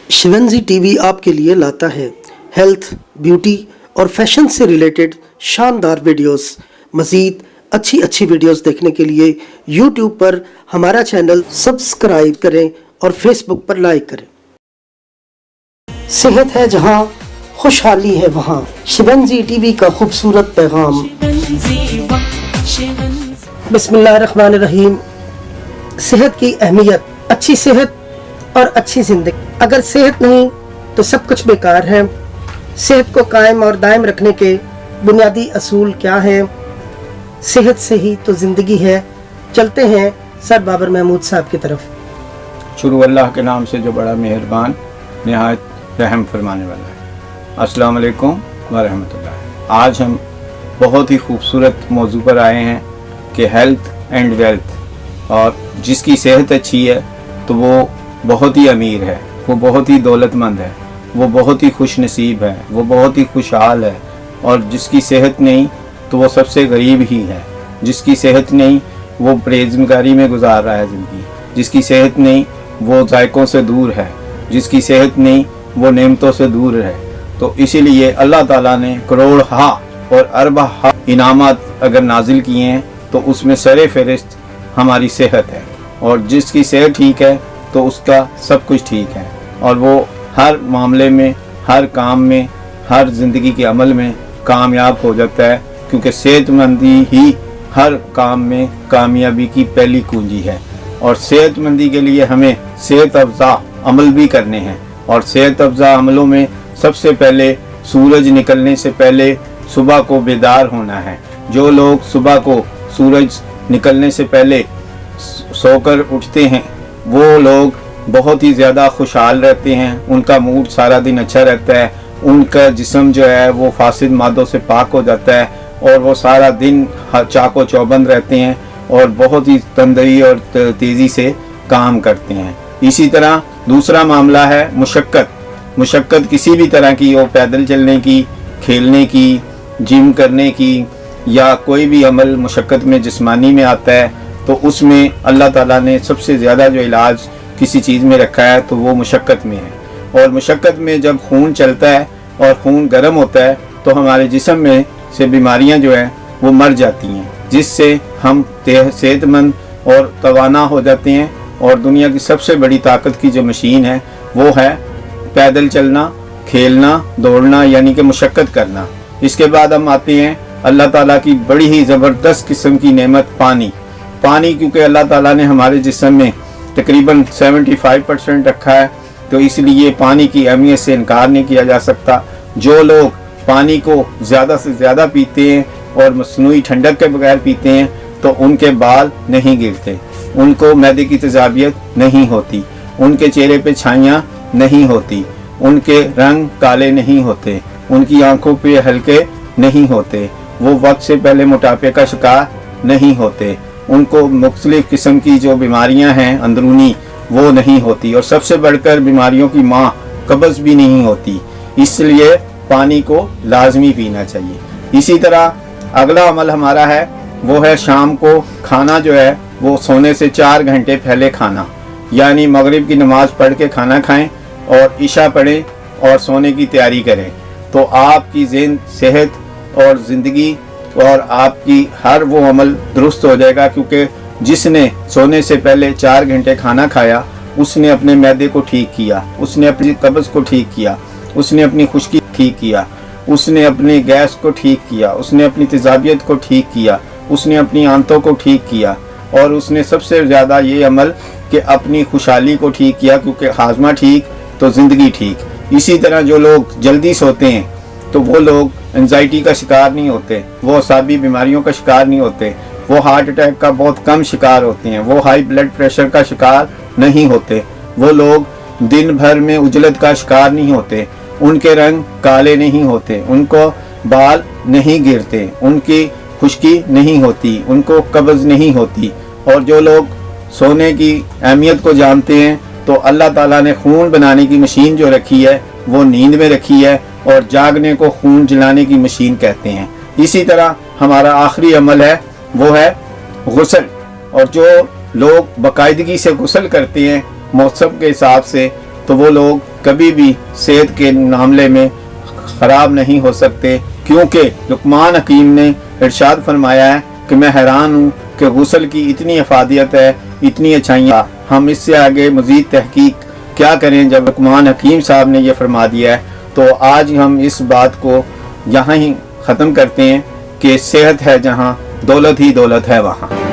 शिवंजी TV आपके लिए लाता है हेल्थ, ब्यूटी और फैशन से रिलेटेड शानदार वीडियोस। मज़ीद अच्छी वीडियोस देखने के लिए यूट्यूब पर हमारा चैनल सब्सक्राइब करें और फेसबुक पर लाइक करें। सेहत है जहां, खुशहाली है वहां। शिवंजी टीवी का खूबसूरत पैगाम। बिस्मिल्लाहिर्रहमानिर्रहीम। सेहत की अहमियत, अच्छी सेहत और अच्छी जिंदगी। अगर सेहत नहीं तो सब कुछ बेकार है। सेहत को कायम और दायम रखने के बुनियादी असूल क्या हैं? सेहत से ही तो जिंदगी है। चलते हैं सर बाबर महमूद साहब की तरफ। शुरू अल्लाह के नाम से जो बड़ा मेहरबान निहायत रहम फरमाने वाला है। अस्सलाम वालेकुम व रहमतुल्लाह। आज हम बहुत ही खूबसूरत मौजू पर आए हैं कि हेल्थ एंड वेल्थ। और जिसकी सेहत अच्छी है तो वो बहुत ही अमीर है, वो बहुत ही दौलतमंद है, वो बहुत ही खुश नसीब है, वो बहुत ही खुशहाल है। और जिसकी सेहत नहीं तो वो सबसे गरीब ही है। जिसकी सेहत नहीं वो परहेज़गारी में गुजार रहा है ज़िंदगी। जिसकी सेहत नहीं वो जायकों से दूर है। जिसकी सेहत नहीं वो नेमतों से दूर है। तो इसीलिए अल्लाह ताला ने करोड़ हा और अरबा हा इनामात अगर नाजिल किए हैं तो उसमें सरे फहरिस्त हमारी सेहत है। और जिसकी सेहत ठीक है तो उसका सब कुछ ठीक है और वो हर मामले में, हर काम में, हर ज़िंदगी के अमल में कामयाब हो जाता है, क्योंकि सेहतमंदी ही हर काम में कामयाबी की पहली कुंजी है। और सेहतमंदी के लिए हमें सेहत अफ़ज़ा अमल भी करने हैं। और सेहत अफ़ज़ा अमलों में सबसे पहले सूरज निकलने से पहले सुबह को बेदार होना है। जो लोग सुबह को सूरज निकलने से पहले सोकर उठते हैं वो लोग बहुत ही ज़्यादा खुशहाल रहते हैं। उनका मूड सारा दिन अच्छा रहता है। उनका जिस्म जो है वो फासिद मादों से पाक हो जाता है और वो सारा दिन चाको चौबंद रहते हैं और बहुत ही तंदरी और तेज़ी से काम करते हैं। इसी तरह दूसरा मामला है मुशक्क़त। मुशक्क़त किसी भी तरह की हो, पैदल चलने की, खेलने की, जिम करने की या कोई भी अमल मुशक्क़त में जिस्मानी में आता है तो उसमें अल्लाह ताला ने सबसे ज़्यादा जो इलाज किसी चीज़ में रखा है तो वो मुशक्क़त में है। और मुशक्क़त में जब खून चलता है और खून गर्म होता है तो हमारे जिस्म में से बीमारियां जो हैं वो मर जाती हैं, जिससे हम सेहतमंद और तवाना हो जाते हैं। और दुनिया की सबसे बड़ी ताकत की जो मशीन है वो है पैदल चलना, खेलना, दौड़ना, यानी कि मुशक्क़त करना। इसके बाद हम आते हैं अल्लाह ताला की बड़ी ही ज़बरदस्त किस्म की नेमत पानी। पानी क्योंकि अल्लाह ताला ने हमारे जिस्म में तकरीबन 75% रखा है तो इसलिए पानी की अहमियत से इनकार नहीं किया जा सकता। जो लोग पानी को ज़्यादा से ज़्यादा पीते हैं और मसनूई ठंडक के बगैर पीते हैं तो उनके बाल नहीं गिरते, उनको मैदे की तेज़ाबियत नहीं होती, उनके चेहरे पे छाइयाँ नहीं होती, उनके रंग काले नहीं होते, उनकी आंखों पे हल्के नहीं होते, वो वक्त से पहले मोटापे का शिकार नहीं होते, उनको मुख्तलिफ किस्म की जो बीमारियां हैं अंदरूनी वो नहीं होती। और सबसे बढ़कर बीमारियों की माँ कब्ज़ भी नहीं होती। इसलिए पानी को लाजमी पीना चाहिए। इसी तरह अगला अमल हमारा है वो है शाम को खाना जो है वो सोने से 4 घंटे पहले खाना, यानी मगरिब की नमाज पढ़ के खाना खाएं और इशा पढ़ें और सोने की तैयारी करें तो आपकी सेहत और ज़िंदगी और आपकी हर वो अमल दुरुस्त हो जाएगा। क्योंकि जिसने सोने से पहले 4 घंटे खाना खाया उसने अपने मैदे को ठीक किया, उसने अपनी कब्ज़ को ठीक किया, उसने अपनी खुश्की ठीक किया, उसने अपने गैस को ठीक किया, उसने अपनी तेज़ाबियत को ठीक किया, उसने अपनी आंतों को ठीक किया और उसने सबसे ज़्यादा ये अमल कि अपनी खुशहाली को ठीक किया, क्योंकि हाजमा ठीक तो ज़िंदगी ठीक। इसी तरह जो लोग जल्दी सोते हैं तो वो लोग एंजाइटी का शिकार नहीं होते, वो असाबी बीमारियों का शिकार नहीं होते, वो हार्ट अटैक का बहुत कम शिकार होते हैं, वो हाई ब्लड प्रेशर का शिकार नहीं होते, वो लोग दिन भर में उजलत का शिकार नहीं होते, उनके रंग काले नहीं होते, उनको बाल नहीं गिरते, उनकी खुश्की नहीं होती, उनको कब्ज़ नहीं होती। और जो लोग सोने की अहमियत को जानते हैं तो अल्लाह ताला ने खून बनाने की मशीन जो रखी है वो नींद में रखी है और जागने को खून जलाने की मशीन कहते हैं। इसी तरह हमारा आखिरी अमल है वो है गुस्ल। और जो लोग बाकायदगी से गुस्ल करते हैं मौसम के हिसाब से تو وہ لوگ کبھی بھی صحت کے معاملے میں خراب نہیں ہو سکتے، کیونکہ لقمان حکیم نے ارشاد فرمایا ہے کہ میں حیران ہوں کہ غسل کی اتنی افادیت ہے، اتنی اچھائیاں، ہم اس سے آگے مزید تحقیق کیا کریں جب لقمان حکیم صاحب نے یہ فرما دیا ہے۔ تو آج ہم اس بات کو یہاں ہی ختم کرتے ہیں کہ صحت ہے جہاں، دولت ہی دولت ہے وہاں۔